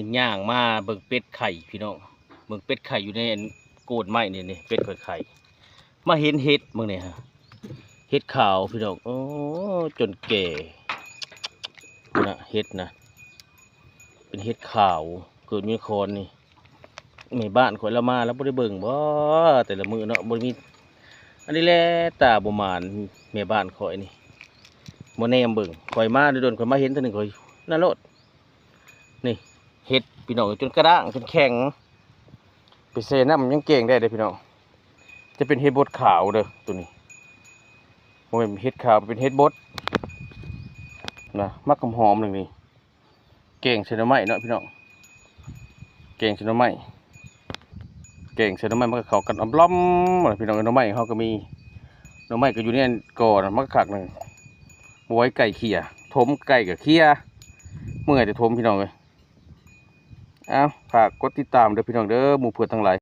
นี่ย่างมาเบิ่งเป็ดไข่พี่น้องเบิ่งเป็ดไข่อยู่ในโกดไม้นี่เป็ดไข่มาเห็นเห็ดมึงเนี่ยฮะเห็ดขาวพี่น้องโอ้จนแก่นะเห็ดนะเป็นเห็ดขาวเกิดมีคอนนี่ในบ้านข่อยละมาแล้วบ่ได้เบิ่งบ่แต่ละมื้อเนาะบ่มีอันนี้แหละตาบ่มานแม่บ้านข่อยนี่บ่แนมเบิ่งข่อยมาโดนข่อยมาเห็นเทื่อนึงข่อยน่าโลดนี่เห็ดพี่น้องจนกระด้างจนแข็งไปเซน้ำยังเก่งได้เด้อพี่น้องจะเป็นเห็ดบดขาวเด้อตัวนี้บ่แม่นเห็ดขาวเป็นเห็ดบดนะมักหอมๆนึงนี่เก่งใส่หน่อไม้เนาะพี่น้องเก่งใส่หน่อไม้เก่งใส่หน่อไม้มันก็เข้ากันอำล้อมพี่น้องหน่อไม้เฮาก็มีหน่อไม้ก็อยู่ในก่อมันก็คักนึงบ่ไว้ไก่เขี่ยถมไก่ก็เขี่ยเมื่อยจะถมพี่น้องเอ้ยฝากกดติดตามเด้อพี่น้องเด้อหมู่เพื่อนทั้งหลาย